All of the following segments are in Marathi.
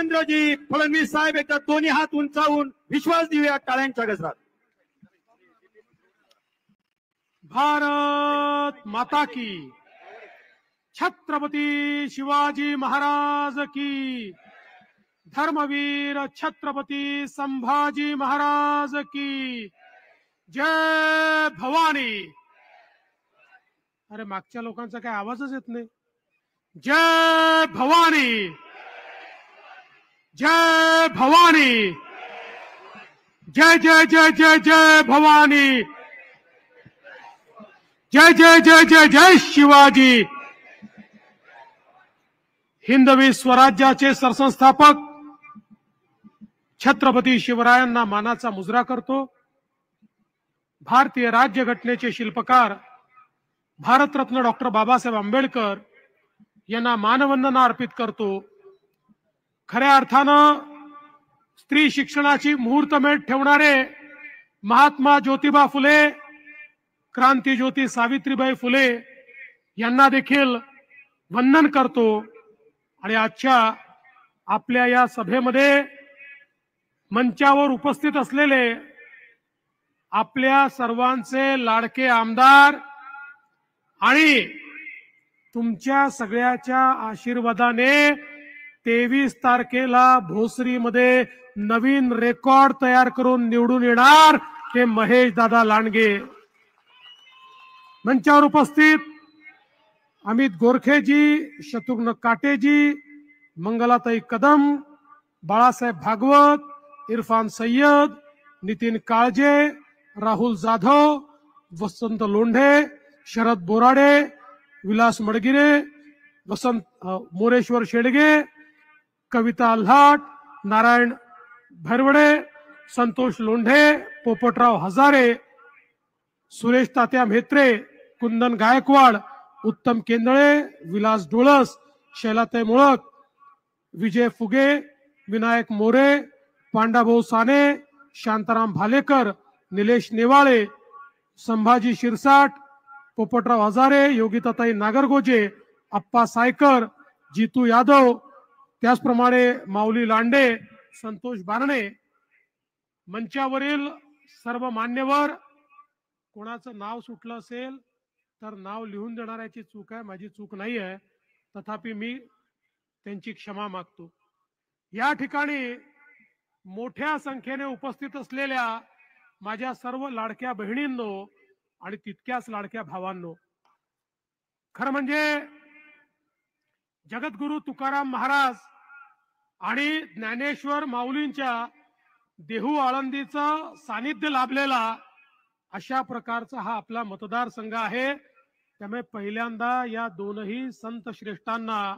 देवेंद्रजी फडणवीस साहेब एकदा दोन्ही हात उंचावून विश्वास देऊया टाळ्यांच्या गजरात. भारत माता की, छत्रपती शिवाजी महाराज की, धर्मवीर छत्रपती संभाजी महाराज की जय भवानी. अरे मागच्या लोकांचा काय आवाजच येत नाही. जय भवानी, जय भवानी, जय जय जय जय जय भवानी, जय जय जय जय जय शिवाजी. हिंदवी स्वराज्याचे सरसंस्थापक छत्रपती शिवरायांना मानाचा मुजरा करतो. भारतीय राज्यघटनेचे शिल्पकार भारतरत्न डॉक्टर बाबासाहेब आंबेडकर यांना मानवंदना अर्पित करतो. खऱ्या अर्थानं स्त्री शिक्षणाची मुहूर्तमेढ ठेवणारे महात्मा ज्योतिबा फुले, क्रांतीज्योती सावित्रीबाई फुले यांना देखील वंदन करतो. आणि आजच्या आपल्या या सभेमध्ये मंचावर उपस्थित असलेले आपल्या सर्वांचे लाडके आमदार आणि तुमच्या सगळ्याच्या आशीर्वादाने 23 तारखेला भोसरीमध्ये नवीन रेकॉर्ड तयार करून निवडून येणार ते महेश दादा लांडगे. मंचावर उपस्थित अमित गोरखेजी, शत्रुघ्न काटेजी, मंगलाताई कदम, बाळासाहेब भागवत, इरफान सय्यद, नितीन काळजे, राहुल जाधव, वसंत लोंढे, शरद बोराडे, विलास मडगिरे, वसंत मोरेश्वर शेडगे, कविता आल्हाट, नारायण भरवडे, संतोष लोंढे, पोपटराव हजारे, सुरेश तात्या म्हेत्रे, कुंदन गायकवाड, उत्तम केंदळे, विलास डोळस, शैलाताई मुळक, विजय फुगे, विनायक मोरे, पांडाभाऊ साने, शांताराम भालेकर, निलेश नेवाळे, संभाजी शिरसाट, पोपटराव हजारे, योगिताताई नागरगोजे, अप्पा सायकर, जितू यादव, त्याचप्रमाणे माऊली लांडे, संतोष बारणे. मंचावरील सर्व मान्यवर, कोणाचं नाव सुटलं असेल तर नाव लिहून देणाऱ्याची चूक आहे, माझी चूक नाही आहे. तथापि मी त्यांची क्षमा मागतो. या ठिकाणी मोठ्या संख्येने उपस्थित असलेल्या माझ्या सर्व लाडक्या बहिणींनो आणि तितक्याच लाडक्या भावांनो, खरं म्हणजे जगद्गुरु तुकाराम महाराज आणि ज्ञानेश्वर माऊलींच्या देहू आळंदीचं सानिध्य लाभलेला अशा प्रकारचा हा आपला मतदारसंघ आहे. त्यामुळे पहिल्यांदा या दोनही संत श्रेष्ठांना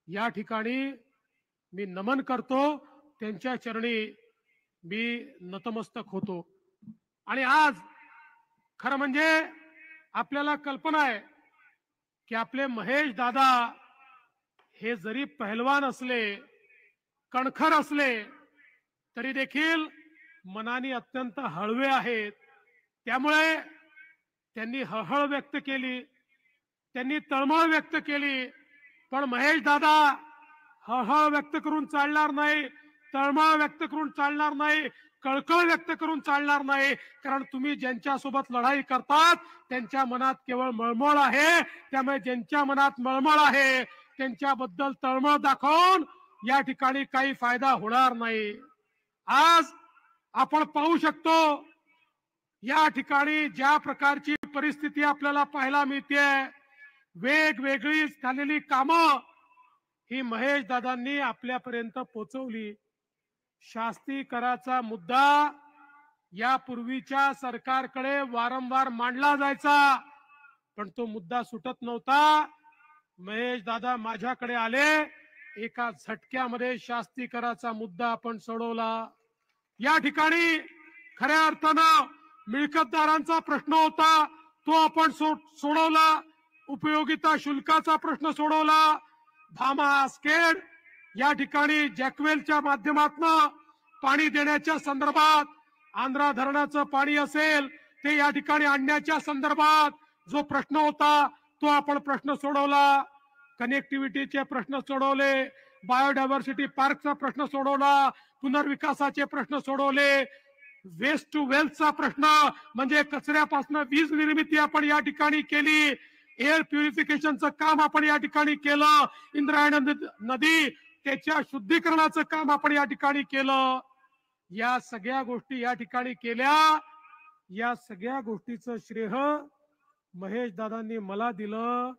या ठिकाणी मी नमन करतो, त्यांच्या चरणी मी नतमस्तक होतो. आणि आज खरं म्हणजे आपल्याला कल्पना आहे की आपले महेश दादा हे जरी पहलवान असले, कणखर असले, तरी देखील मनाने अत्यंत हळवे आहेत. त्यामुळे त्यांनी हळहळ व्यक्त केली, त्यांनी तळमळ व्यक्त केली. पण महेश दादा हळहळ व्यक्त करून चालणार नाही, तळमळ व्यक्त करून चालणार नाही, कळकळ व्यक्त करून चालणार नाही. कारण तुम्ही ज्यांच्या सोबत लढाई करतात त्यांच्या मनात केवळ मळमळ आहे. त्यामुळे ज्यांच्या मनात मळमळ आहे त्यांच्याबद्दल तळमळ दाखवून या ठिकाणी काही फायदा होणार नाही. आज आपण पाहू शकतो या ठिकाणी ज्या प्रकारची परिस्थिती आपल्याला पाहायला मिळते, वेगवेगळी झालेली कामं ही महेश दादांनी आपल्यापर्यंत पोहोचवली. शास्ती कराचा मुद्दा यापूर्वीच्या सरकारकडे वारंवार मांडला जायचा, पण तो मुद्दा सुटत नव्हता. महेश दादा माझ्याकडे आले, एका झटक्यामध्ये शास्ती कराचा मुद्दा आपण सोडवला. या ठिकाणी खऱ्या अर्थानं मिळकतदारांचा प्रश्न होता, तो आपण सोडवला. उपयोगिता शुल्काचा प्रश्न सोडवला. भामा आसखेड या ठिकाणी जॅकवेलच्या माध्यमातून पाणी देण्याच्या संदर्भात, आंध्रा धरणाचं पाणी असेल ते या ठिकाणी आणण्याच्या संदर्भात जो प्रश्न होता तो आपण प्रश्न सोडवला. कनेक्टिव्हिटीचे प्रश्न सोडवले, बायोडायव्हर्सिटी पार्कचा प्रश्न सोडवला, पुनर्विकासाचे प्रश्न सोडवले, वेस्ट टू वेल्थचा प्रश्न म्हणजे कचऱ्यापासून वीज निर्मिती आपण या ठिकाणी केली, एअर प्युरिफिकेशनचं काम आपण या ठिकाणी केलं, इंद्रायणी नदी त्याच्या शुद्धीकरणाचं काम आपण या ठिकाणी केलं. या सगळ्या गोष्टी या ठिकाणी केल्या. या सगळ्या गोष्टीचं श्रेय महेश दादांनी मला दिलं,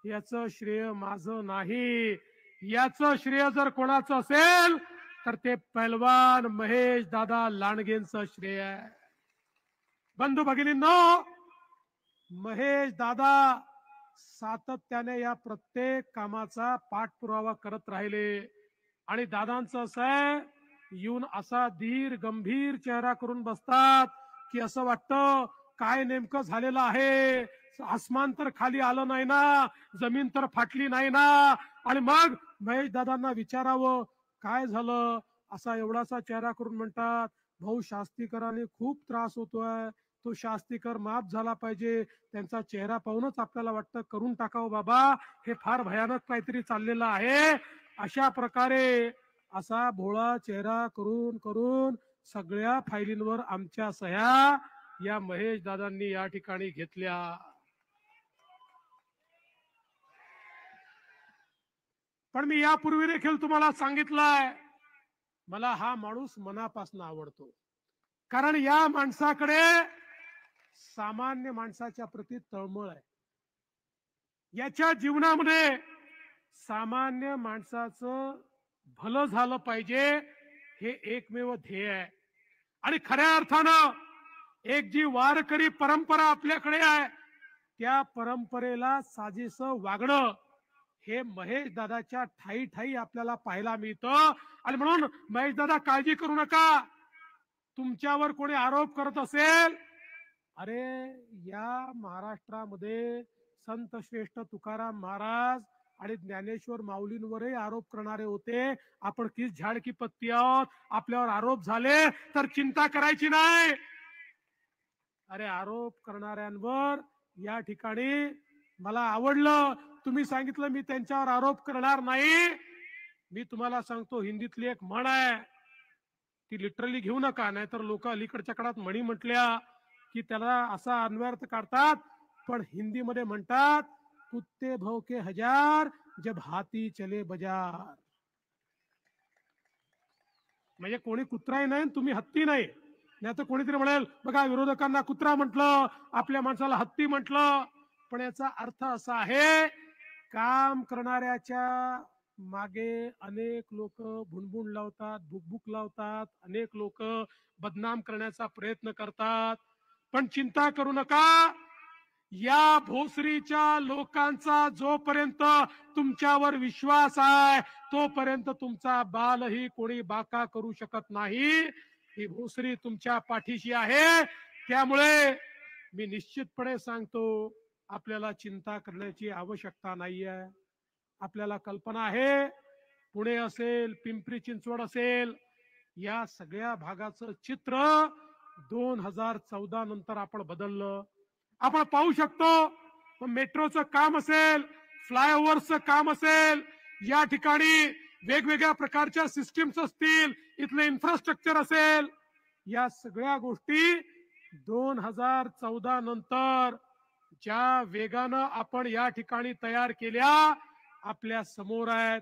याचं श्रेय माझं नाही. याचं श्रेय जर कोणाचं असेल तर ते पैलवान महेश दादा लांडगेंचं श्रेय आहे. बंधू भगिनींनो, महेश दादा सातत्याने या प्रत्येक कामाचा पाठपुरावा करत राहिले. आणि दादांचं असं आहे, येऊन असा धीर गंभीर चेहरा करून बसतात की असं वाटतं काय नेमकं झालेलं आहे, आसमान तर खाली आलं नाही ना, जमीन तर फाटली नाही ना. आणि मग महेश दादांना विचारावं काय झालं, असा एवढासा चेहरा करून म्हणतात, भाऊ शास्तीकरांनी खूप त्रास होतोय, तो शास्तीकर माफ झाला पाहिजे. त्यांचा चेहरा पाहूनच आपल्याला वाटतं करून टाकावं बाबा, हे फार भयानक काहीतरी चाललेलं आहे. अशा प्रकारे असा भोळा चेहरा करून करून सगळ्या फायलींवर आमच्या सह्या या महेश दादांनी या ठिकाणी घेतल्या. पण मी यापूर्वी देखील तुम्हाला सांगितलंय, मला हा माणूस मनापासून आवडतो. कारण या माणसाकडे सामान्य माणसाच्या प्रती तळमळ आहे. याच्या जीवनामध्ये सामान्य माणसाचं भलं झालं पाहिजे हे एकमेव ध्येय आहे. आणि खऱ्या अर्थानं एक जी वारकरी परंपरा आपल्याकडे आहे, त्या परंपरेला साजेसं वागणं हे महेश दादाच्या ठाई ठाई आपल्याला पाहायला मिळतं. आणि म्हणून महेश दादा काळजी करू नका, तुमच्यावर कोणी आरोप करत असेल, अरे या महाराष्ट्रामध्ये संत श्रेष्ठ तुकाराम महाराज आणि ज्ञानेश्वर माऊलींवरही आरोप करणारे होते. आपण किस झाड की पत्ती आहोत, आपल्यावर आरोप झाले तर चिंता करायची नाही. अरे आरोप करणाऱ्यांवर या ठिकाणी मला आवडलं, तुम्ही सांगितलं मी त्यांच्यावर आरोप करणार नाही. मी तुम्हाला सांगतो, हिंदीतली एक म्हण आहे, ती लिटरली घेऊ नका, नाहीतर लोक अलीकडच्या काळात म्हणी म्हटल्या की त्याला असा अन्वयार्थ काढतात. पण हिंदीमध्ये म्हणतात, कुत्ते भौके हजार जब हाती चले बाजार. म्हणजे कोणी कुत्राही नाही, तुम्ही हत्ती नाही. नाही तर कोणीतरी म्हणेल बघा विरोधकांना कुत्रा म्हटलं, आपल्या माणसाला हत्ती म्हटलं. पण याचा अर्थ असा आहे, काम करणाऱ्याच्या मागे अनेक लोक भुणभुण लावतात, भुकभुक लावतात, अनेक लोक बदनाम करण्याचा प्रयत्न करतात. पण चिंता करू नका, या भोसरीच्या लोकांचा जोपर्यंत तुमच्यावर विश्वास आहे तोपर्यंत तुमचा बालही कोणी बाका करू शकत नाही. ही भोसरी तुमच्या पाठीशी आहे. त्यामुळे मी निश्चितपणे सांगतो, आपल्याला चिंता करण्याची आवश्यकता नाहीये. आपल्याला कल्पना आहे, पुणे असेल, पिंपरी चिंचवड असेल, या सगळ्या भागाचं चित्र 2014 नंतर आपण बदललं. आपण पाहू शकतो, मेट्रोचं काम असेल, फ्लायओव्हरचं काम असेल, या ठिकाणी वेगवेगळ्या प्रकारच्या सिस्टीम्स असतील, इथलं इन्फ्रास्ट्रक्चर असेल, या सगळ्या गोष्टी 2014 नंतर ज्या वेगानं आपण या ठिकाणी तयार केल्या आपल्या समोर आहेत.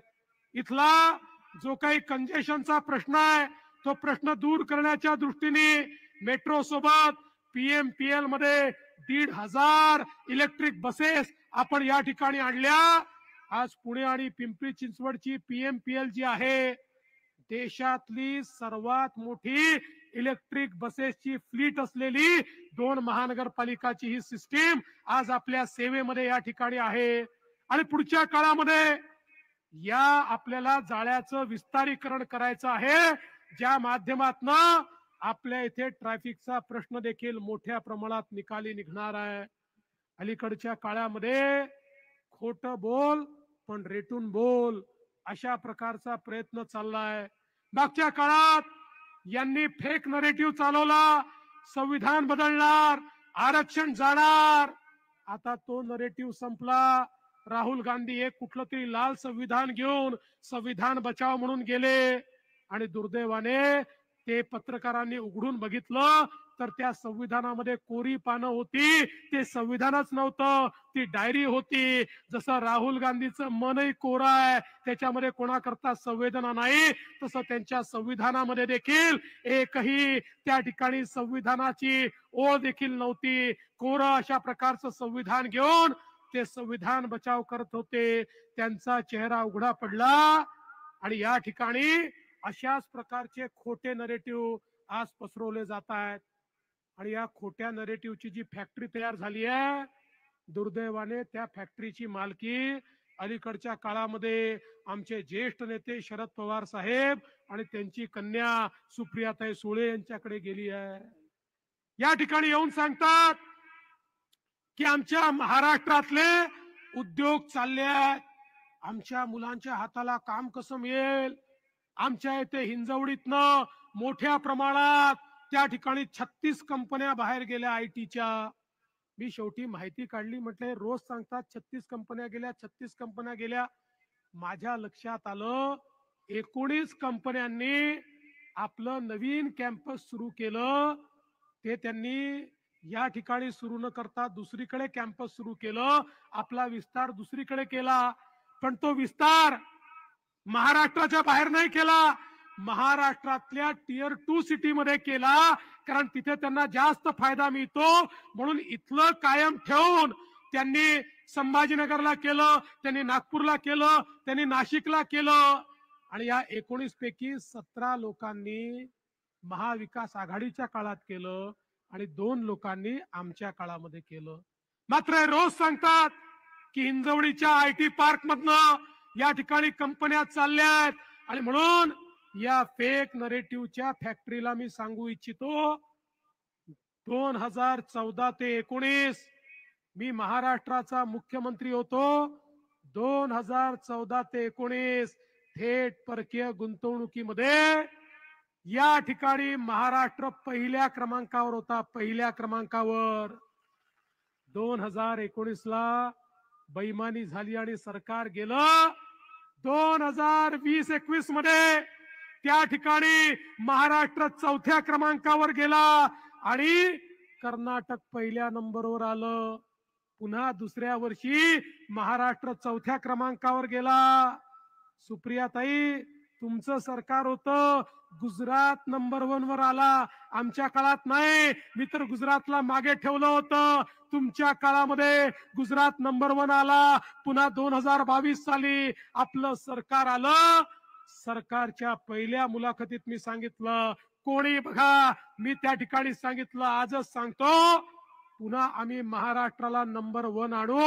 इथला जो काही कंजेशनचा प्रश्न आहे तो प्रश्न दूर करण्याच्या दृष्टीने मेट्रो सोबत पीएमपीएल मध्ये 1,500 इलेक्ट्रिक बसेस आपण या ठिकाणी आणल्या. आज पुणे आणि पिंपरी चिंचवडची पीएमपीएल जी आहे, देशातली सर्वात मोठी इलेक्ट्रिक बसेसची फ्लीट असलेली 2 महानगरपालिकाची ही सिस्टीम आज आपल्या सेवेमध्ये या ठिकाणी आहे. आणि पुढच्या काळामध्ये या आपल्याला जाळ्याचं विस्तारीकरण करायचं आहे, ज्या माध्यमातून आपल्या इथे ट्रॅफिकचा प्रश्न देखील मोठ्या प्रमाणात निकाली निघणार आहे. अलीकडच्या काळामध्ये खोटं बोल पण रेटून बोल अशा प्रकारचा प्रयत्न चाललाय. मागच्या काळात यांनी फेक नरेटिव्ह चालवला, संविधान बदलणार, आरक्षण जाणार. आता तो नरेटिव्ह संपला. राहुल गांधी एक कुठलं तरी लाल संविधान घेऊन संविधान बचाव म्हणून गेले आणि दुर्दैवाने ते पत्रकारांनी उघडून बघितलं तर त्या संविधानामध्ये कोरी पानं होती, ते संविधानच नव्हतं, ती डायरी होती. जसं राहुल गांधीचं मनही कोरं आहे, त्याच्यामध्ये कोणाकरता संवेदना नाही, तसं त्यांच्या संविधानामध्ये देखील एकही त्या ठिकाणी संविधानाची ओळ देखील नव्हती. कोरं अशा प्रकारचं संविधान घेऊन ते संविधान बचाव करत होते. त्यांचा चेहरा उघडा पडला आणि या ठिकाणी अशाच प्रकारचे खोटे नरेटिव्ह आज पसरवले जात आहेत. आणि या खोट्या नरेटिव्हची जी फॅक्टरी तयार झाली आहे, दुर्दैवाने त्या फॅक्टरीची मालकी अलीकडच्या काळामध्ये आमचे ज्येष्ठ नेते शरद पवार साहेब आणि त्यांची कन्या सुप्रियाताई सुळे यांच्याकडे गेली आहे. या ठिकाणी येऊन सांगतात की आमच्या महाराष्ट्रातले उद्योग चालले आहेत, आमच्या मुलांच्या हाताला काम कसं मिळेल. आमच्या इथे हिंजवडीतनं मोठ्या प्रमाणात त्या ठिकाणी 36 कंपन्या बाहेर गेल्या आयटीच्या. मी शेवटी माहिती काढली, म्हटलं रोज सांगतात 36 कंपन्या गेल्या, 36 कंपन्या गेल्या. माझ्या लक्षात आलं 19 कंपन्यांनी आपलं नवीन कॅम्पस सुरू केलं. ते त्यांनी या ठिकाणी सुरू न करता दुसरीकडे कॅम्पस सुरू केलं, आपला विस्तार दुसरीकडे केला. पण तो विस्तार महाराष्ट्राच्या बाहेर नाही केला, महाराष्ट्रातल्या टियर 2 सिटी मध्ये केला, कारण तिथे त्यांना जास्त फायदा मिळतो. म्हणून इथलं कायम ठेवून त्यांनी संभाजीनगरला केलं, त्यांनी नागपूरला केलं, त्यांनी नाशिकला केलं. आणि या 19 पैकी 17 लोकांनी महाविकास आघाडीच्या काळात केलं आणि 2 लोकांनी आमच्या काळामध्ये केलं. मात्र रोज सांगतात की हिंजवडीच्या आयटी पार्क मधनं या ठिकाणी कंपन्या चालल्यात. आणि म्हणून या फेक नरेटिव्हच्या फॅक्टरीला मी सांगू इच्छितो, 2014 ते 19 मी महाराष्ट्राचा मुख्यमंत्री होतो. 2014 ते 19 थेट परकीय गुंतवणुकीमध्ये या ठिकाणी महाराष्ट्र पहिल्या क्रमांकावर होता, पहिल्या क्रमांकावर. 2019 ला बेईमानी झाली आणि सरकार गेलं. 2020-21 मध्ये त्या ठिकाणी महाराष्ट्र 4थ्या क्रमांकावर गेला आणि कर्नाटक पहिल्या नंबरवर आलं. पुन्हा दुसऱ्या वर्षी महाराष्ट्र 4थ्या क्रमांकावर गेला. सुप्रियाताई, तुमचं सरकार होतं, गुजरात नंबर 1 वर आला, आमच्या काळात नाही. मी तर गुजरातला मागे ठेवलं होतं. तुमच्या काळामध्ये गुजरात नंबर 1 आला. पुन्हा 2022 साली आपलं सरकार आलं. सरकारच्या पहिल्या मुलाखतीत मी सांगितलं, कोणी बघा, मी त्या ठिकाणी सांगितलं, आजच सांगतो, पुन्हा आम्ही महाराष्ट्राला नंबर 1 आणू.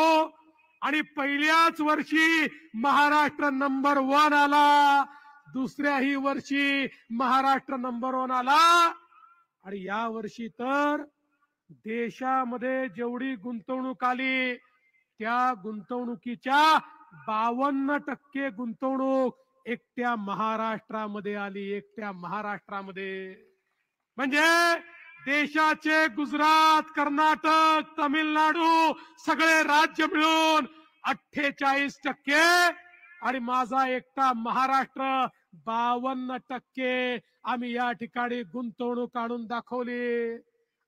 आणि पहिल्याच वर्षी महाराष्ट्र नंबर 1 आला, दुसऱ्याही वर्षी महाराष्ट्र नंबर 1 आला. आणि या वर्षी तर देशामध्ये जेवढी गुंतवणूक आली त्या गुंतवणुकीच्या 52% गुंतवणूक एकट्या महाराष्ट्रामध्ये आली, एकट्या महाराष्ट्रामध्ये. म्हणजे देशाचे गुजरात, कर्नाटक, तमिळनाडू सगळे राज्य मिळून 48% आणि माझा एकटा महाराष्ट्र 52% आम्ही या ठिकाणी गुंतवणूक आणून दाखवली.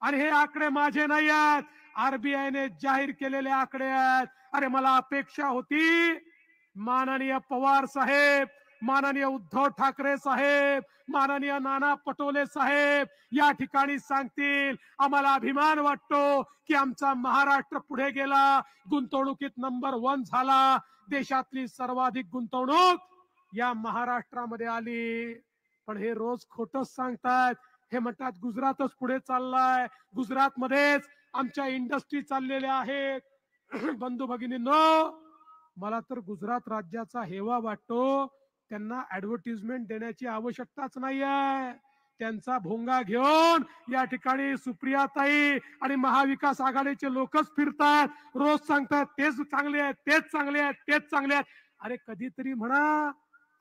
आणि हे आकडे माझे नाही आहेत, आरबीआयने जाहीर केलेले आकडे आहेत. अरे मला अपेक्षा होती माननीय पवार साहेब, माननीय उद्धव ठाकरे साहेब, माननीय नाना पटोले साहेब या ठिकाणी सांगतील, आम्हाला अभिमान वाटतो की आमचा महाराष्ट्र पुढे गेला, गुंतवणुकीत नंबर 1 झाला, देशातली सर्वाधिक गुंतवणूक या महाराष्ट्रामध्ये आली. पण हे रोज खोटच सांगतात. हे म्हणतात गुजरातच पुढे चाललाय, गुजरात मध्येच आमच्या इंडस्ट्री चाललेल्या आहेत. बंधू भगिनींनो, मला तर गुजरात राज्याचा हेवा वाटतो. त्यांना ऍडव्हर्टाइजमेंट देण्याची आवश्यकताच नाही आहे. त्यांचा भोंगा घेऊन या ठिकाणी सुप्रियाताई आणि महाविकास आघाडीचे लोकच फिरतात, रोज सांगतात तेच चांगले आहेत, तेच चांगले आहेत, तेच चांगले आहेत. अरे कधीतरी म्हणा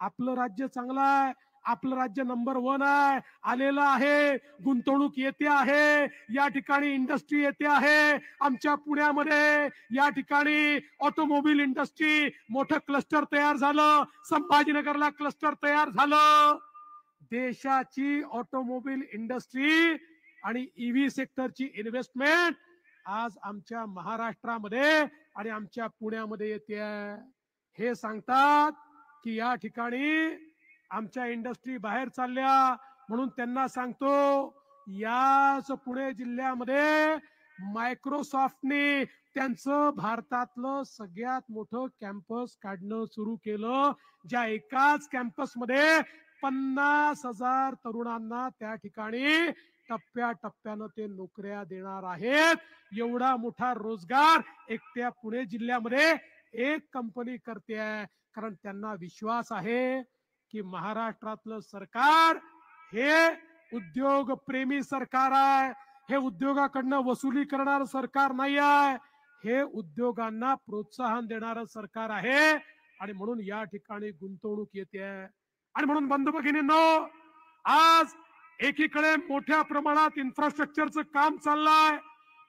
आपलं राज्य चांगलं आहे, आपलं राज्य नंबर 1 आहे, आलेलं आहे, गुंतवणूक येते आहे, या ठिकाणी इंडस्ट्री येते आहे. आमच्या पुण्यामध्ये या ठिकाणी ऑटोमोबाईल इंडस्ट्री मोठं क्लस्टर तयार झालं, संभाजीनगरला क्लस्टर तयार झालं. देशाची ऑटोमोबाईल इंडस्ट्री आणि ईव्ही सेक्टरची इन्व्हेस्टमेंट आज आमच्या महाराष्ट्रामध्ये आणि आमच्या पुण्यामध्ये येते. हे सांगतात की या ठिकाणी आमच्या इंडस्ट्री बाहेर चालल्या, म्हणून त्यांना सांगतो याच पुणे जिल्ह्यामध्ये मायक्रोसॉफ्टने त्यांचं भारतातलं सगळ्यात मोठं कॅम्पस काढणं सुरू केलं, ज्या एकाच कॅम्पसमध्ये 50,000 तरुणांना त्या ठिकाणी टप्प्याटप्प्यानं ते नोकऱ्या देणार आहेत. एवढा मोठा रोजगार एकट्या पुणे जिल्ह्यामध्ये एक कंपनी करते आहे, कारण त्यांना विश्वास आहे की महाराष्ट्रातलं सरकार हे उद्योग प्रेमी सरकार आहे. हे उद्योगाकडनं वसुली करणारं सरकार नाही आहे, हे उद्योगांना प्रोत्साहन देणारं सरकार आहे. आणि म्हणून या ठिकाणी गुंतवणूक येते. आणि म्हणून बंधू भगिनींनो, आज एकीकडे मोठ्या प्रमाणात इन्फ्रास्ट्रक्चरचं काम चाललंय.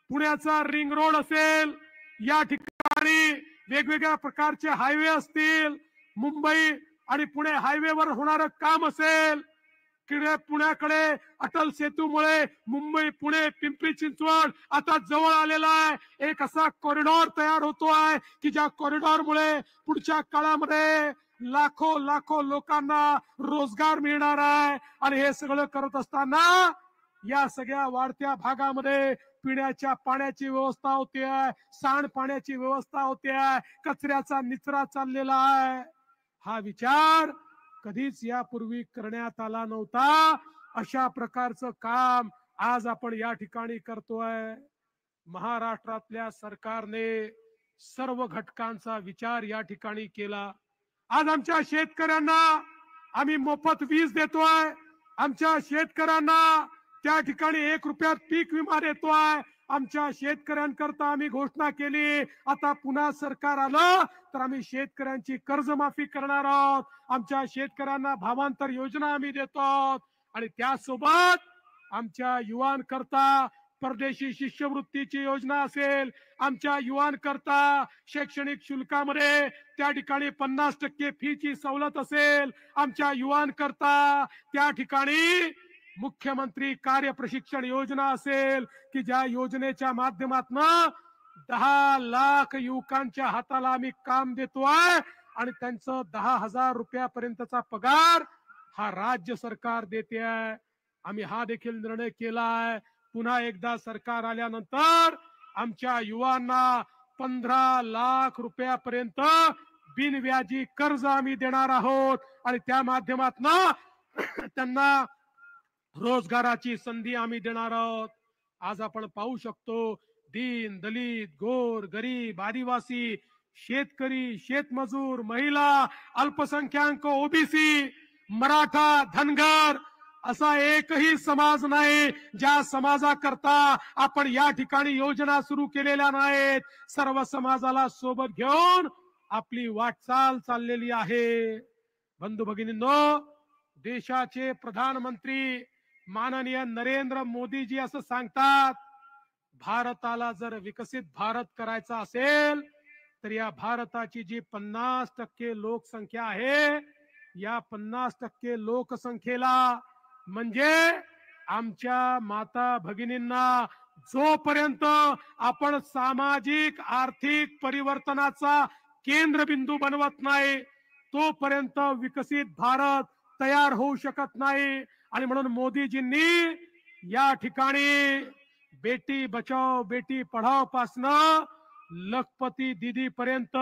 पुण्याचा रिंग रोड असेल, या ठिकाणी वेगवेगळ्या प्रकारचे हायवे असतील, मुंबई आणि पुणे हायवेवर होणारं काम असेल, पुण्याकडे अटल सेतूमुळे मुंबई पुणे पिंपरी चिंचवड आता जवळ आलेला आहे. एक असा कॉरिडॉर तयार होतो आहे की ज्या कॉरिडॉरमुळे पुढच्या काळामध्ये लाखो लोकांना रोजगार मिळणार आहे. आणि हे सगळं करत असताना या सगळ्या वाढत्या भागामध्ये पिण्याच्या पाण्याची व्यवस्था होते, सांडपाण्याची व्यवस्था होते, कचऱ्याचा निचरा चाललेला आहे. हा विचार कधीच यापूर्वी करण्यात आला नव्हता. अशा प्रकारचं काम आज आपण या ठिकाणी करतोय. महाराष्ट्रातल्या सरकारने सर्व घटकांचा विचार या ठिकाणी केला. आज आमच्या शेतकऱ्यांना आम्ही मोफत वीज देतोय. आमच्या शेतकऱ्यांना त्या ठिकाणी 1 रुपयात पीक विमा देतोय. आमच्या शेतकऱ्यांकरता आम्ही घोषणा केली, आता पुन्हा सरकार आलं तर आम्ही शेतकऱ्यांची कर्जमाफी करणार आहोत. आमच्या शेतकऱ्यांना भावांतर योजना आम्ही देतो. आणि त्यासोबत आमच्या युवांकरता परदेशी शिष्यवृत्तीची योजना असेल, आमच्या युवांकरता शैक्षणिक शुल्कामध्ये त्या ठिकाणी 50% फीची सवलत असेल, आमच्या युवांकरता त्या ठिकाणी मुख्यमंत्री कार्य प्रशिक्षण योजना असेल की ज्या योजनेच्या माध्यमातून 10 लाख युवकांच्या हाताला आम्ही काम देतोय आणि त्यांचं 10,000 रुपयापर्यंतचा पगार हा राज्य सरकार देते आहे. आम्ही हा देखील निर्णय केलाय, पुन्हा एकदा सरकार आल्यानंतर आमच्या युवांना 15 लाख रुपयापर्यंत बिनव्याजी कर्ज आम्ही देणार आहोत आणि त्या माध्यमातून त्यांना रोजगाराची संधी आम्ही देणार आहोत. आज आपण पाहू शकतो, दीन दलित गोर गरीब आदिवासी शेतकरी शेतमजूर महिला अल्पसंख्याक ओबीसी मराठा धनगर असा एकही समाज नाही ज्या समाजाकरता आपण या ठिकाणी योजना सुरू केलेल्या नाहीत. सर्व समाजाला सोबत घेऊन आपली वाटचाल चाललेली आहे. बंधू भगिनींनो, देशाचे प्रधानमंत्री माननीय नरेंद्र मोदीजी असं सांगतात, भारताला जर विकसित भारत करायचा असेल तर या भारताची जी 50% लोकसंख्या आहे, या 50% लोकसंख्येला म्हणजे आमच्या माता भगिनींना जोपर्यंत आपण सामाजिक आर्थिक परिवर्तनाचा केंद्रबिंदू बनवत नाही तोपर्यंत विकसित भारत तयार होऊ शकत नाही. आणि म्हणून मोदीजींनी या ठिकाणी बेटी बचाओ बेटी पढाओ पासनं लखपती दीदी पर्यंत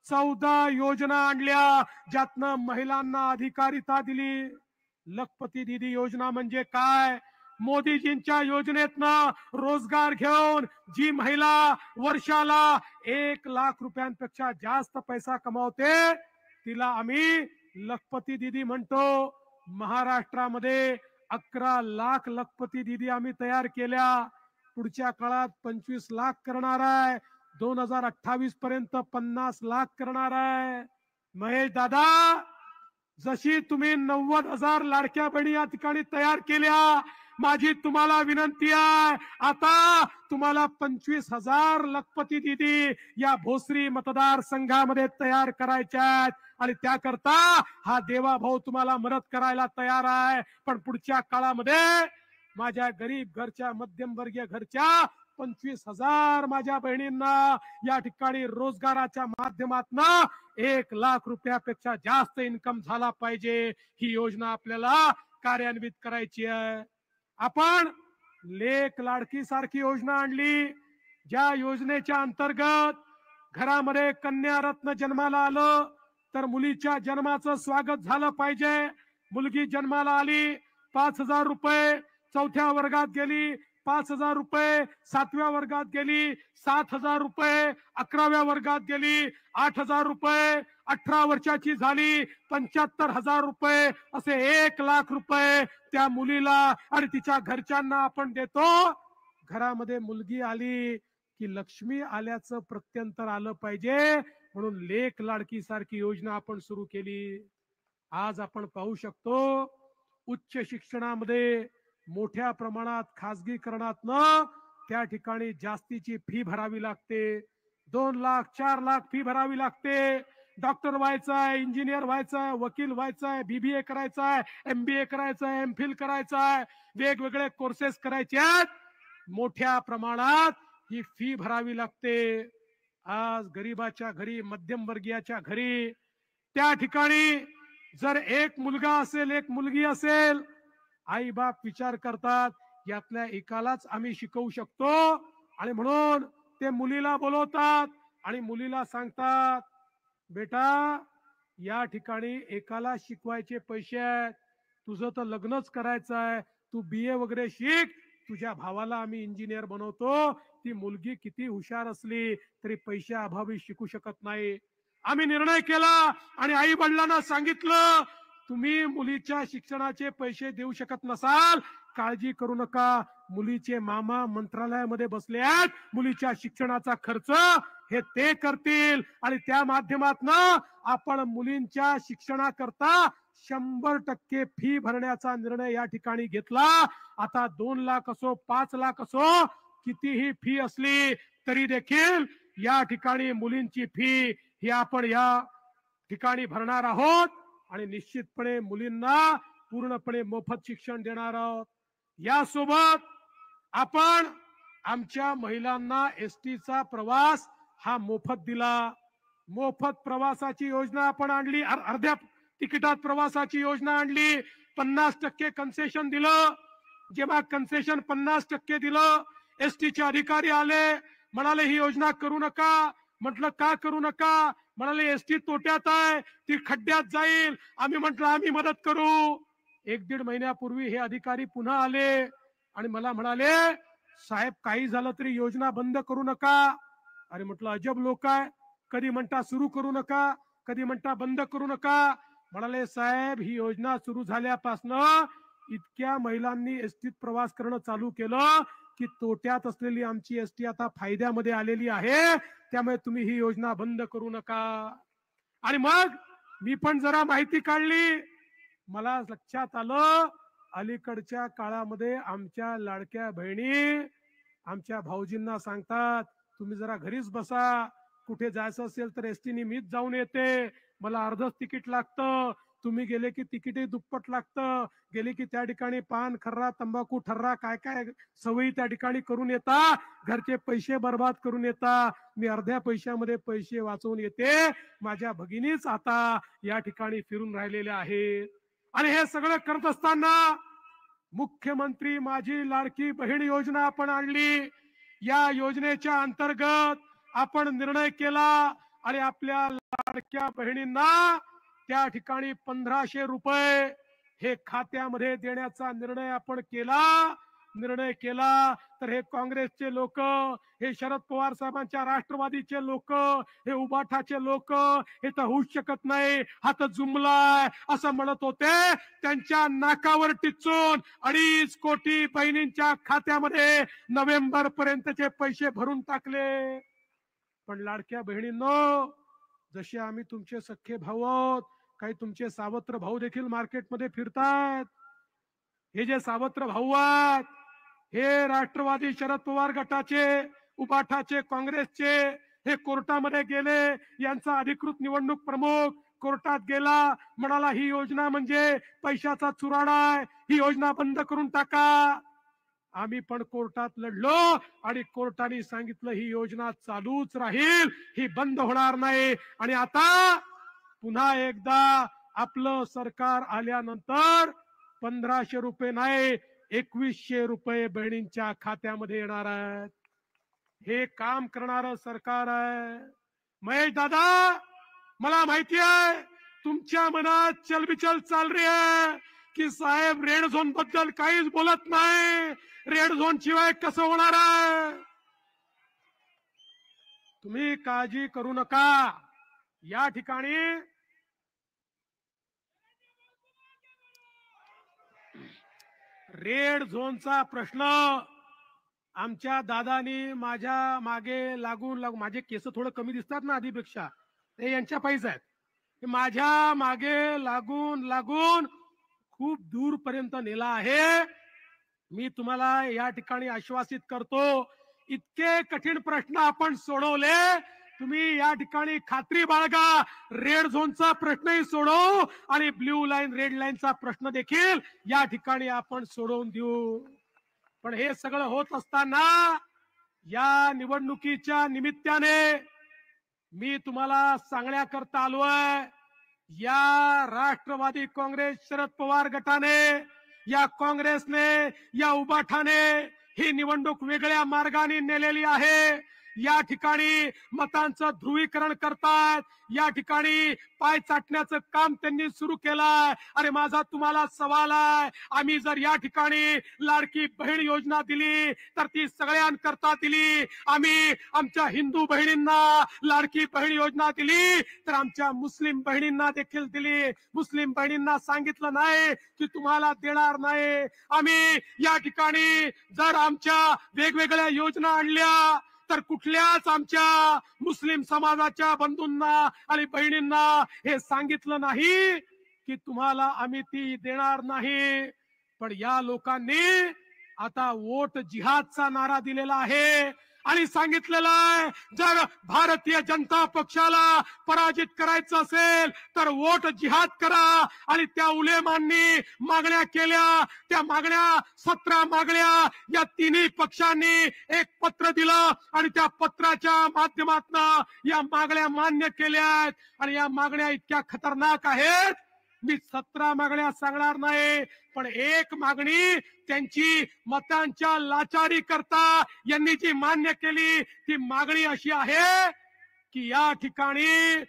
14 योजना आणल्या, ज्यातनं महिलांना अधिकारिता दिली. लखपती दीदी योजना म्हणजे काय? मोदीजींच्या योजनेतनं रोजगार घेऊन जी महिला वर्षाला 1 लाख रुपयांपेक्षा जास्त पैसा कमावते तिला आम्ही लखपती दीदी म्हणतो. महाराष्ट्रामध्ये 11 लाख लखपती दीदी आम्ही तयार केल्या. पुढच्या काळात 25 लाख करणार आहे. 2028 पर्यंत 50 लाख करणार आहे. महेश दादा, जशी तुम्ही 90,000 लाडक्या बहिणी या ठिकाणी तयार केल्या, माझी तुम्हाला विनंती आहे, आता तुम्हाला 25,000 लखपती दीदी या भोसरी मतदारसंघामध्ये तयार करायच्या आहेत. आणि त्याकरता हा देवाभाऊ तुम्हाला मदत करायला तयार आहे. पण पुढच्या काळामध्ये माझ्या गरीब घरच्या, मध्यमवर्गीय घरच्या 25,000 माझ्या बहिणींना या ठिकाणी रोजगाराच्या माध्यमातून 1,00,000 रुपयापेक्षा जास्त इन्कम झाला पाहिजे. ही योजना आपल्याला कार्यान्वित करायची आहे. आपण लेक लाडकी सारखी योजना आणली, ज्या योजनेच्या अंतर्गत घरामध्ये कन्या रत्न जन्माला आलं तर मुलीच्या जन्माचं स्वागत झालं पाहिजे. मुलगी जन्माला आली 5,000 रुपये, चौथ्या वर्गात गेली 5,000 रुपये, 7व्या वर्गात गेली 7,000 रुपये, 11व्या वर्गात गेली 8,000 रुपये, 18 वर्षाची झाली 75,000 रुपये, असे 1,00,000 रुपये त्या मुलीला आणि तिच्या घरच्यांना आपण देतो. घरामध्ये मुलगी आली की लक्ष्मी आल्याचं प्रत्यंतर आलं पाहिजे, म्हणून लेक लाडकी सारखी योजना आपण सुरू केली. आज आपण पाहू शकतो उच्च शिक्षणामध्ये मोठ्या प्रमाणात खासगीकरणातनं त्या ठिकाणी जास्तीची फी भरावी लागते. 2 लाख 4 लाख फी भरावी लागते. डॉक्टर व्हायचं आहे, इंजिनियर व्हायचं आहे, वकील व्हायचं आहे, BBA करायचं आहे, MBA करायचं आहे, MPhil करायचं आहे, वेगवेगळे कोर्सेस करायचे आहेत. मोठ्या प्रमाणात ही फी भरावी लागते. आज गरीबाच्या घरी, मध्यमवर्गीयाच्या घरी त्या ठिकाणी जर एक मुलगा असेल, एक मुलगी असेल, आई बाप विचार करतात यातल्या एकालाच आम्ही शिकवू शकतो, आणि म्हणून ते मुलीला बोलवतात आणि मुलीला सांगतात, बेटा या ठिकाणी एकाला शिकवायचे पैसे आहेत, तुझं तर लग्नच करायचं आहे, तू BA वगैरे शिक, तुझ्या भावाला आम्ही इंजिनियर बनवतो. ती मुलगी किती हुशार असली तरी पैशा अभावी शिकू शकत नाही. आम्ही निर्णय केला आणि आई वडिलांना सांगितलं, तुम्ही मुलीच्या शिक्षणाचे पैसे देऊ शकत नसाल, काळजी करू नका, मुलीचे मामा मंत्रालयामध्ये बसले आहेत, मुलीच्या शिक्षणाचा खर्च हे ते करतील आणि त्या माध्यमातून आपण मुलींच्या शिक्षणाकरता 100% फी भरण्याचा निर्णय या ठिकाणी घेतला. आता 2 लाख असो 5 लाख असो, कितीही फी असली तरी देखील या ठिकाणी मुलींची फी ही आपण या ठिकाणी भरणार आहोत आणि निश्चितपणे मुलींना पूर्णपणे मोफत शिक्षण देणार आहोत. यासोबत आपण आमच्या महिलांना STचा प्रवास हा मोफत दिला. मोफत प्रवासाची योजना आपण आणली, अर्ध्या तिकिटात प्रवासाची योजना आणली, 50% कन्सेशन दिलं. जेव्हा कन्सेशन 50% दिलं, STचे अधिकारी आले, म्हणाले ही योजना करू नका. म्हटलं का करू नका? म्हणाले ST तोट्यात आहे, ती खड्ड्यात जाईल. आम्ही म्हटलं आम्ही मदत करू. 1-1.5 महिन्यापूर्वी हे अधिकारी पुन्हा आले आणि मला म्हणाले, साहेब काही झालं तरी योजना बंद करू नका. अरे म्हटलं अजब लोक आहे, कधी म्हणता सुरू करू नका, कधी म्हणता बंद करू नका. म्हणाले साहेब ही योजना सुरू झाल्यापासनं इतक्या महिलांनी STत प्रवास करणं चालू केलं की तोट्यात असलेली आमची ST आता फायद्यामध्ये आलेली आहे, त्यामुळे तुम्ही ही योजना बंद करू नका. आणि मग मी पण जरा माहिती काढली. मला लक्षात आलं अलीकडच्या काळामध्ये आमच्या लाडक्या बहिणी आमच्या भाऊजींना सांगतात, तुम्ही जरा घरीच बसा, कुठे जायचं असेल तर STने मीच जाऊन येते, मला अर्धच तिकीट लागतं, तुम्ही गेले की तिकीटही दुप्पट लागतं, गेले की त्या ठिकाणी पान खर्रा तंबाखू ठर्रा काय काय सवयी त्या ठिकाणी करून येता, घरचे पैसे बर्बाद करून येता, मी अर्ध्या पैशामध्ये पैसे वाचवून येते. माझ्या भगिनीच आता या ठिकाणी फिरून राहिलेल्या आहेत. आणि हे सगळं करत असताना मुख्यमंत्री माझी लाडकी बहीण योजना आपण आणली. या योजनेच्या अंतर्गत आपण निर्णय केला आणि आपल्या लाडक्या बहिणींना त्या ठिकाणी 1,500 रुपये हे खात्यामध्ये देण्याचा निर्णय आपण निर्णय केला. तर हे काँग्रेसचे लोक, हे शरद पवार साहेबांच्या राष्ट्रवादीचे लोक, हे उबाठाचे लोक, हे तर होऊच शकत नाही, हा तर जुमलाय असं म्हणत होते. त्यांच्या नाकावर टिचून 2.5 कोटी बहिणींच्या खात्यामध्ये नोव्हेंबर पर्यंतचे पैसे भरून टाकले. पण लाडक्या बहिणींनो, जसे आम्ही तुमचे सख्खे भाऊ आहोत काही तुमचे सावत्र भाऊ देखील मार्केटमध्ये फिरतात. हे जे सावत्र भाऊ आहेत हे राष्ट्रवादी शरद पवार गटाचे, उबाठाचे, काँग्रेसचे, हे कोर्टामध्ये गेले. यांचा अधिकृत निवडणूक प्रमुख कोर्टात गेला, म्हणाला ही योजना म्हणजे पैशाचा चुराडा आहे, ही योजना बंद करून टाका. आम्ही पण कोर्टात लढलो आणि कोर्टाने सांगितलं ही योजना चालूच राहील, ही बंद होणार नाही. आणि आता पुन्हा एकदा आपलं सरकार आल्यानंतर 1500 रुपये नाही 2100 रुपये बहिणींच्या खात्यामध्ये येणार आहेत. हे काम करणारं सरकार आहे. महेश दादा, मला माहिती आहे तुमच्या मनात चलबिचल चाल रही आहे की साहेब रेड झोन बद्दल काहीच बोलत नाही, रेड झोन शिवाय कसं होणार आहे. तुम्ही काळजी करू नका. या ठिकाणी रेड झोनचा प्रश्न आमच्या दादानी माझ्या मागे लागून माझे केस थोडं कमी दिसतात ना आधीपेक्षा, ते यांच्या पायीच आहेत. माझ्या मागे लागून लागून खूप दूर पर्यंत नेला आहे. मी तुम्हाला या ठिकाणी आश्वासित करतो, इतके कठीण प्रश्न आपण सोडवले. तुम्ही या ठिकाणी खात्री बाळगा, रेड झोनचा प्रश्नही सोडवू आणि ब्ल्यू लाईन रेड लाईनचा प्रश्न देखील या ठिकाणी आपण सोडवून देऊ. पण हे सगळं होत असताना या निवडणुकीच्या निमित्ताने मी तुम्हाला सांगण्याकरता आलोय, या राष्ट्रवादी काँग्रेस शरद पवार गटाने, या काँग्रेसने, या उबाठाने ही निवडणूक वेगळ्या मार्गाने नेलेली आहे. या ठिकाणी मतांचं ध्रुवीकरण करतायत, या ठिकाणी पाय चाटण्याचं काम त्यांनी सुरू केलंय. अरे माझा तुम्हाला सवाल आहे, आम्ही जर या ठिकाणी लाडकी बहीण योजना दिली तर ती सगळ्यांकरता दिली, आम्ही आमच्या हिंदू बहिणींना लाडकी बहीण योजना दिली तर आमच्या मुस्लिम बहिणींना देखील दिली. मुस्लिम बहिणींना सांगितलं नाही की तुम्हाला देणार नाही. आम्ही या ठिकाणी जर आमच्या वेगवेगळ्या योजना आणल्या तर कुठल्याच आमच्या मुस्लिम समाजाच्या बंधूंना आणि बहिणींना हे सांगितलं नाही की तुम्हाला आम्ही ती देणार नाही. पण या लोकांनी आता वोट जिहादचा नारा दिलेला आहे आणि सांगितलेलं आहे, जर भारतीय जनता पक्षाला पराजित करायचं असेल तर वोट जिहाद करा. आणि त्या उलेमांनी मागण्या केल्या, त्या मागण्या 17 मागण्या या तिन्ही पक्षांनी एक पत्र दिलं आणि त्या पत्राच्या माध्यमातून या मागण्या मान्य केल्या आहेत. आणि या मागण्या इतक्या खतरनाक आहेत, मी 17 मागण्या सांगणार नाही, पण एक मागणी त्यांची मतांच्या लाचारी करता यांनी जी मान्य केली ती मागणी अशी आहे की या ठिकाणी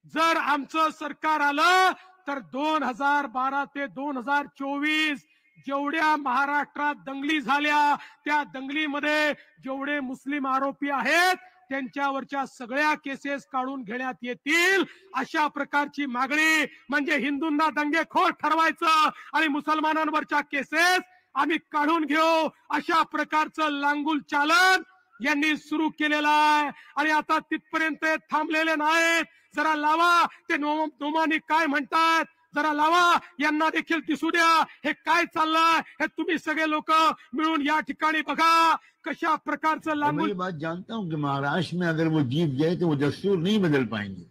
जर आमचं सरकार आलं तर 2012 ते 2024 जेवढ्या महाराष्ट्रात दंगली झाल्या त्या दंगलीमध्ये जेवढे मुस्लिम आरोपी आहेत त्यांच्यावरच्या सगळ्या केसेस काढून घेण्यात येतील, अशा प्रकारची मागणी. म्हणजे हिंदूंना दंगेखोर ठरवायचं आणि मुसलमानांवरच्या केसेस आम्ही काढून घेऊ, अशा प्रकारचं लांगुल चालन यांनी सुरू केलेलं आहे. आणि आता तिथपर्यंत थांबलेले नाहीत. जरा लावा ते नोमानी काय म्हणतात, जरा लावा, यांना देखील दिसू द्या हे काय चाललंय. हे तुम्ही सगळे लोक मिळून या ठिकाणी बघा कशा प्रकारचं मैं ये बात जानता हूं कि महाराष्ट्र में अगर वो जीत गए तो वो दस्तूर नहीं बदल पाएंगे,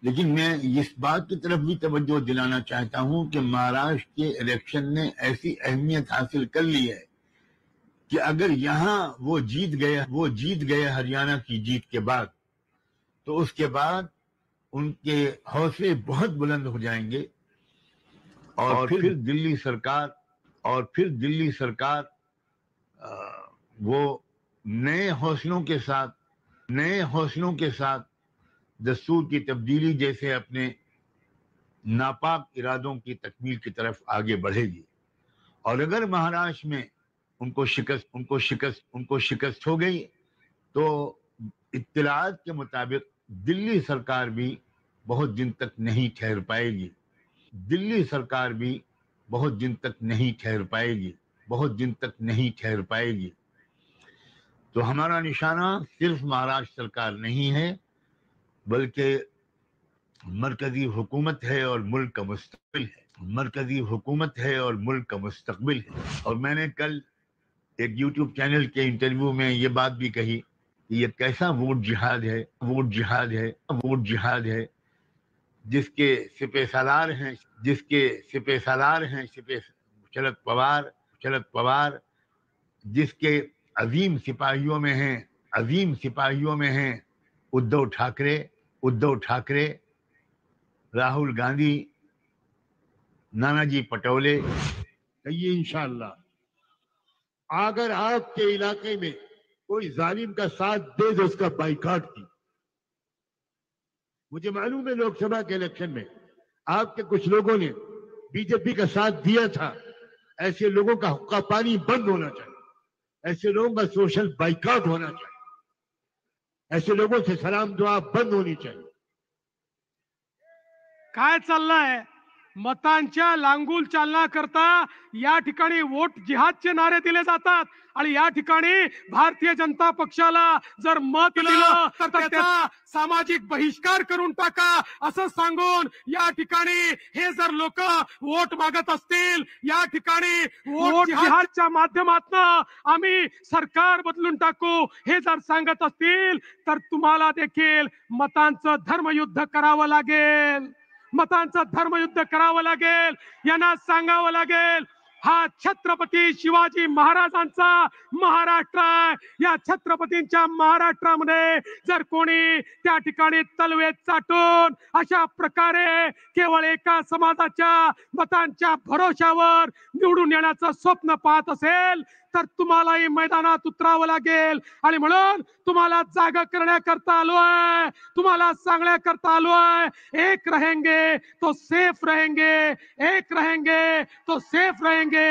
लेकिन मैं इस बात की तरफ भी तवज्जो दिलाना चाहता हूं कि महाराष्ट्र के इलेक्शन ने ऐसी अहमियत हासिल कर ली है कि अगर यहाँ वो जीत गए हरियाणा की जीत के बाद, तो उसके बाद उनके हौसले बहुत बुलंद हो जाएंगे और फिर दिल्ली सरकार वो नए हौसलों के साथ दस्तूर की तब्दीली जैसे अपने नापाक इरादों की तकमील की तरफ आगे बढ़ेगी. और अगर महाराष्ट्र में उनको शिकस्त हो गई तो इत्तलात के मुताबिक दिल्ली सरकार भी बहुत दिन तक नहीं ठहर पाएगी. तो हमारा निशाना सिर्फ महाराष्ट्र सरकार नहीं है, बल्कि मरकजी हुकूमत है और मुल्क का मुस्तकबिल है, मरकजी हुकूमत है और मुल्क का मुस्तकबिल है। और मैंने कल एक यूट्यूब चैनल के इंटरव्यू में ये बात भी कही कि ये कैसा वोट जिहाद है, वोट जिहाद है, वोट जिहाद है, जिसके सिपह सालार हैं, जिसके सिपह सालार हैं शरद पवार, जिसके अजीम सिपाहियों में हैं, अजीम सिपाहियों में हैं उद्धव ठाकरे, राहुल गांधी, नानाजी पटोले। ये इंशाअल्लाह अगर आपके इलाके में कोई जालिम का साथ दे तो उसका बाइकाट की। मुझे मालूम है लोकसभा के इलेक्शन में आपके कुछ लोगों ने बीजेपी का साथ दिया था। ऐसे लोगों का हुक्का पानी बंद होना चाहिए, ऐसे लोगों का सोशल बाइकाट होना चाहिए, ऐसे लोगों से सलाम दुआ बंद होनी चाहिए। काय चाललंय? मतांच्या लांगुल चालना करता या ठिकाणी वोट जिहादचे नारे दिले जातात आणि या ठिकाणी भारतीय जनता पक्षाला जर मत दिलं तर त्याचा सामाजिक बहिष्कार करून टाका असं सांगून या ठिकाणी हे जर लोक वोट मागत असतील, या ठिकाणी वोट जिहादच्या माध्यमातून आम्ही सरकार बदलून टाकू हे जर सांगत असतील तर तुम्हाला देखील मतांचं धर्मयुद्ध करावं लागेल, मतांचं धर्मयुद्ध करावं लागेल, यांना सांगावं लागेल हा छत्रपती शिवाजी महाराजांचा महाराष्ट्र आहे। या छत्रपतींच्या महाराष्ट्रामध्ये जर कोणी त्या ठिकाणी तलवे चाटून अशा प्रकारे केवळ एका समाजाच्या मतांच्या भरोशावर निवडून येण्याचं स्वप्न पाहत असेल तर तुम्हालाही मैदानात उतरावं लागेल। आणि म्हणून तुम्हाला जागा करण्याकरता आलोय, तुम्हाला सांगण्याकरता आलोय, एक रहेंगे तो सेफ रहेंगे, एक रहेंगे तो सेफ रहेंगे,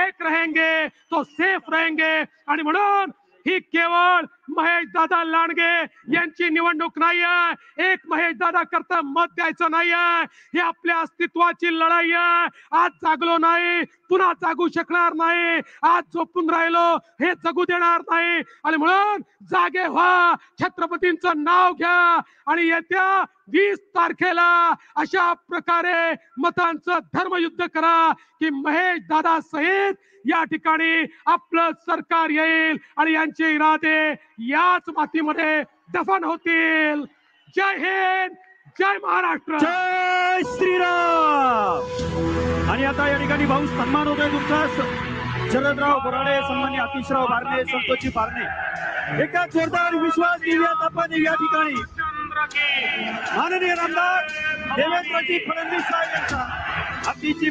एक रहेंगे तो सेफ रहेंगे। आणि म्हणून ही केवळ महेश दादा लांडगे यांची निवडणूक नाही आहे, एक महेश दादा करता मत द्यायचं नाही आहे, ही आपल्या अस्तित्वाची लढाई आहे। आज जागलो नाही पुन्हा जागू शकणार नाही, आज झोपून राहिलो हे जगू देणार नाही। आणि म्हणून जागे व्हा, छत्रपतींचं नाव घ्या आणि येत्या 20 तारखेला अशा प्रकारे मतांचं धर्मयुद्ध करा की महेश दादा सहित या ठिकाणी आपलं सरकार येईल आणि यांचे इरादे याच मातीमध्ये दफन होतील। जय हिंद, जय महाराष्ट्र, जय श्रीराम। आणि आता या ठिकाणी भाऊ सन्मान होतोय तुमचा, शरदराव बोराडे, सन्माननीय आतिशराव बारणे, संतोषजी बारणे। एका जोरदार विश्वास देऊयात आपण या ठिकाणी माननीय आमदार देवेंद्रजी फडणवीस साहेब यांचा अतिशय